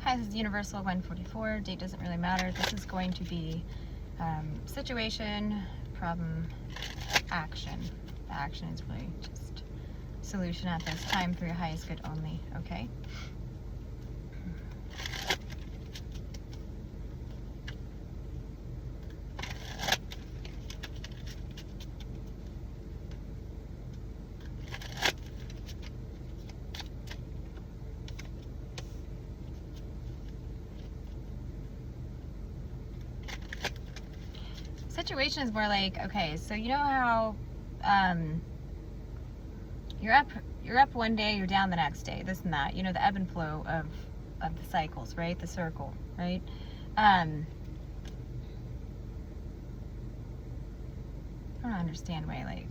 Hi, this is Universal 144. Date doesn't really matter. This is going to be situation, problem, action. The action is really just solution at this time for your highest good only, okay? Situation is more like, okay, so you know how you're up one day, you're down the next day, this and that, you know, the ebb and flow of the cycles, right? The circle, right? I don't understand why, like,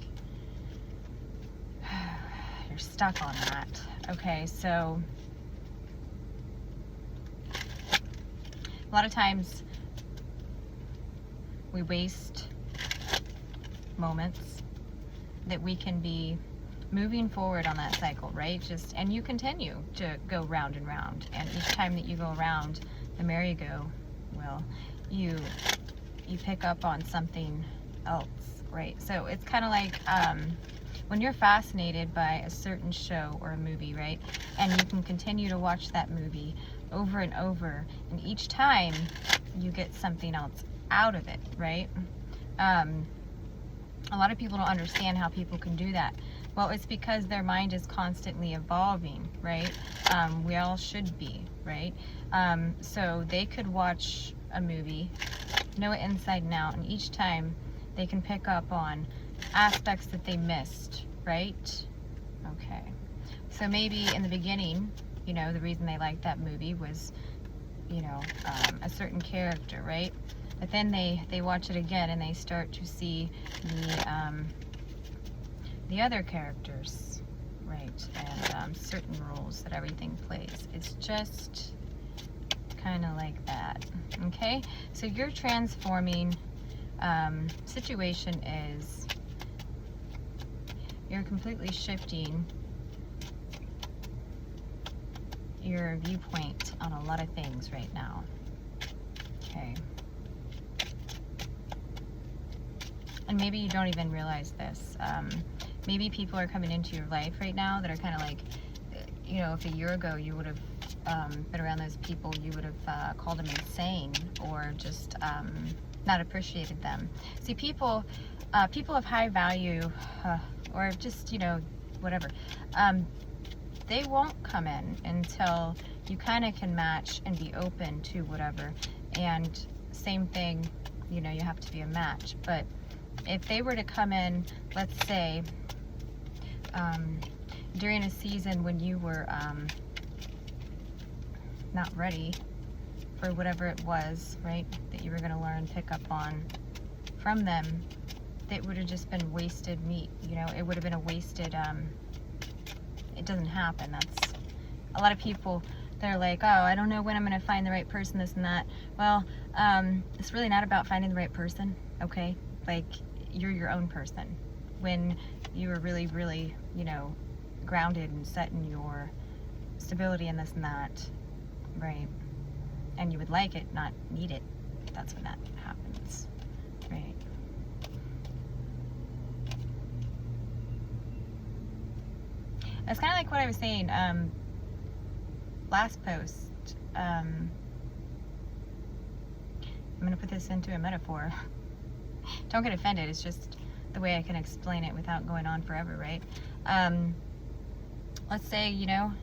you're stuck on that. Okay, so a lot of times we waste moments that we can be moving forward on that cycle, right? And you continue to go round and round, and each time that you go around the merry-go wheel, you pick up on something else, right? So it's kind of like when you're fascinated by a certain show or a movie, right? And you can continue to watch that movie over and over, and each time you get something else out of it, right? A lot of people don't understand how people can do that. Well, it's because their mind is constantly evolving, right? We all should be, right? So they could watch a movie, know it inside and out, and each time they can pick up on aspects that they missed, right? Okay. So maybe in the beginning, you know, the reason they liked that movie was, you know, a certain character, right? But then they watch it again and they start to see the other characters, right? And certain roles that everything plays. It's just kind of like that, okay? So your transforming situation is you're completely shifting your viewpoint on a lot of things right now, okay? And maybe you don't even realize this. Maybe people are coming into your life right now that are kind of like, you know, if a year ago you would have been around those people, you would have called them insane or just not appreciated them. See, people of high value or just, you know, whatever, they won't come in until you kind of can match and be open to whatever. And same thing, you know, you have to be a match. But if they were to come in, let's say, during a season when you were not ready for whatever it was, right, that you were going to learn, pick up on from them, that would have just been wasted meat, you know, it would have been a wasted, it doesn't happen. That's, a lot of people, they're like, oh, I don't know when I'm going to find the right person, this and that. Well, it's really not about finding the right person, okay? Like, you're your own person. When you were really, really, you know, grounded and set in your stability and this and that, right? And you would like it, not need it. That's when that happens, right? It's kind of like what I was saying last post. I'm going to put this into a metaphor. Don't get offended, it's just the way I can explain it without going on forever, right? Let's say, you know,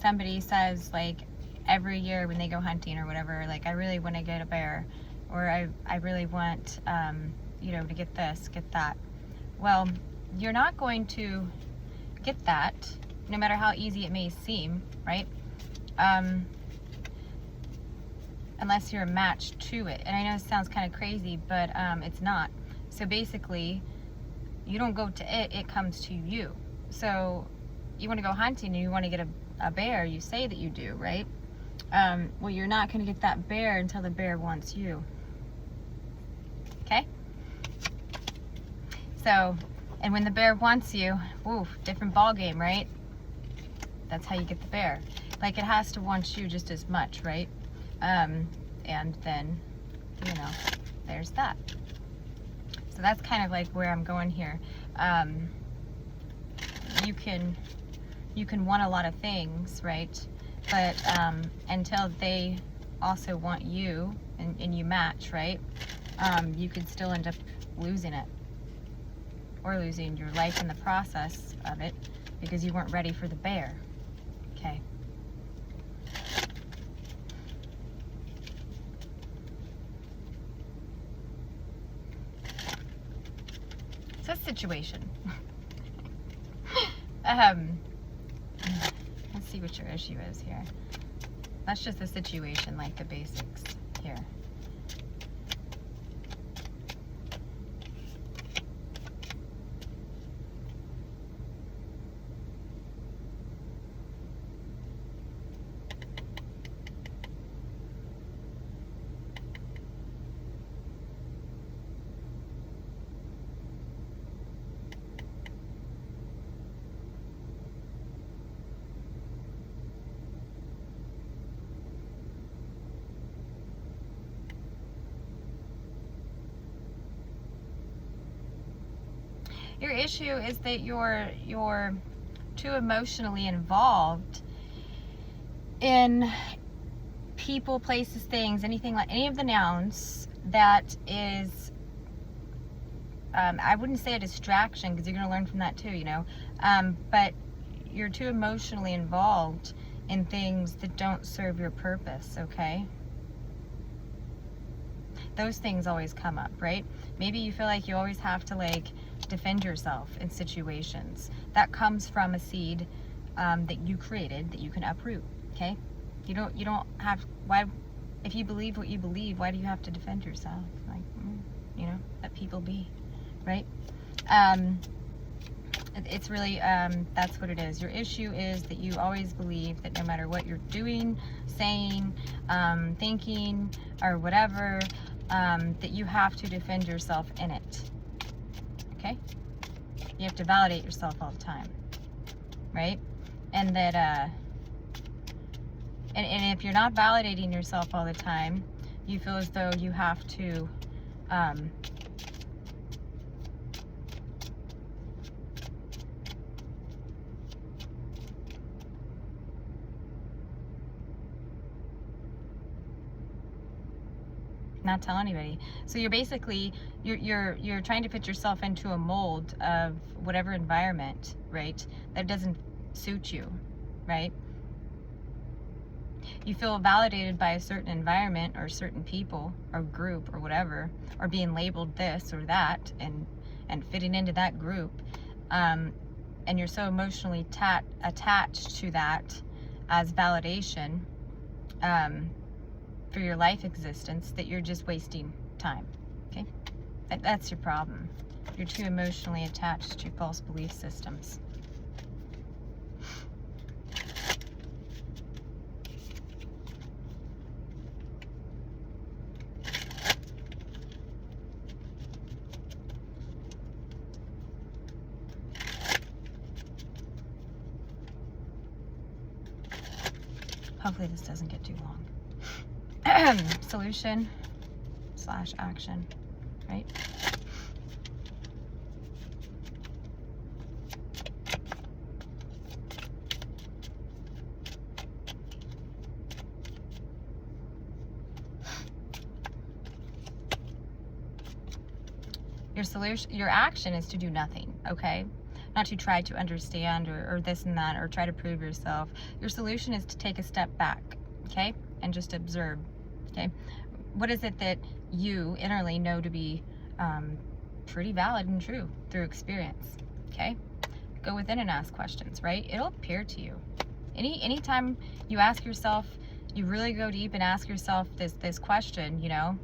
somebody says, like, every year when they go hunting or whatever, like, I really want to get a bear, or I really want, you know, to get this, get that. Well, you're not going to get that, no matter how easy it may seem, right? Unless you're a match to it. And I know it sounds kind of crazy, but it's not. So basically, you don't go to it, it comes to you. So you want to go hunting and you want to get a bear, you say that you do, right? Well, you're not going to get that bear until the bear wants you. Okay? So, and when the bear wants you, woo, different ball game, right? That's how you get the bear. Like, it has to want you just as much, right? And then, you know, there's that. So that's kind of like where I'm going here. You can want a lot of things, right? But until they also want you and you match, right? You could still end up losing it, or losing your life in the process of it because you weren't ready for the bear. Okay. It's a situation. Let's see what your issue is here. That's just a situation, like the basics here. Your issue is that you're too emotionally involved in people, places, things, anything, like any of the nouns that is, I wouldn't say a distraction, because you're going to learn from that too, you know, but you're too emotionally involved in things that don't serve your purpose, okay? Those things always come up, right? Maybe you feel like you always have to, like, defend yourself in situations. That comes from a seed that you created that you can uproot, okay? You don't have, why, if you believe what you believe, why do you have to defend yourself? Like, you know, let people be, right? It's really, that's what it is. Your issue is that you always believe that no matter what you're doing, saying, thinking, or whatever, that you have to defend yourself in it. Okay? You have to validate yourself all the time, right? And that, and if you're not validating yourself all the time, you feel as though you have to, not tell anybody. So you're basically, you're trying to put yourself into a mold of whatever environment, right, that doesn't suit you, right? You feel validated by a certain environment or certain people or group or whatever, or being labeled this or that, and fitting into that group, and you're so emotionally attached to that as validation, for your life existence, that you're just wasting time, okay? That's your problem. You're too emotionally attached to false belief systems. Hopefully this doesn't get too long. Solution / action, right? Your solution, your action is to do nothing, okay? Not to try to understand or this and that, or try to prove yourself. Your solution is to take a step back, okay? And just observe, okay? What is it that you innerly know to be pretty valid and true through experience, okay? Go within and ask questions, right? It'll appear to you. Anytime you ask yourself, you really go deep and ask yourself this question, you know,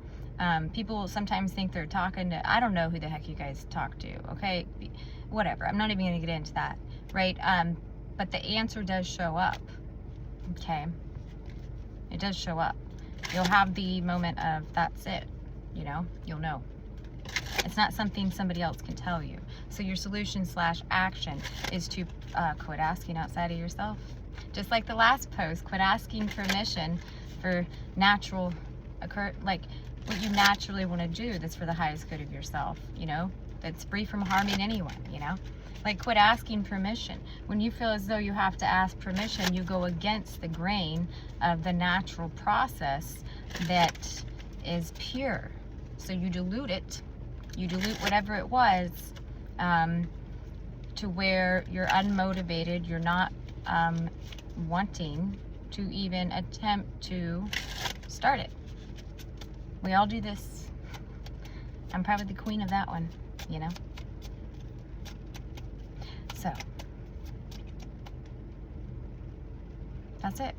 people sometimes think they're talking to, I don't know who the heck you guys talk to, okay? Whatever, I'm not even gonna get into that, right? But the answer does show up, okay? It does show up. You'll have the moment of, that's it, you know, you'll know. It's not something somebody else can tell you. So your solution / action is to quit asking outside of yourself. Just like the last post, quit asking permission for natural like what you naturally want to do that's for the highest good of yourself, you know, that's free from harming anyone, you know. Like, quit asking permission. When you feel as though you have to ask permission, you go against the grain of the natural process that is pure. So you dilute it. You dilute whatever it was to where you're unmotivated. You're not wanting to even attempt to start it. We all do this. I'm probably the queen of that one, you know. So, that's it.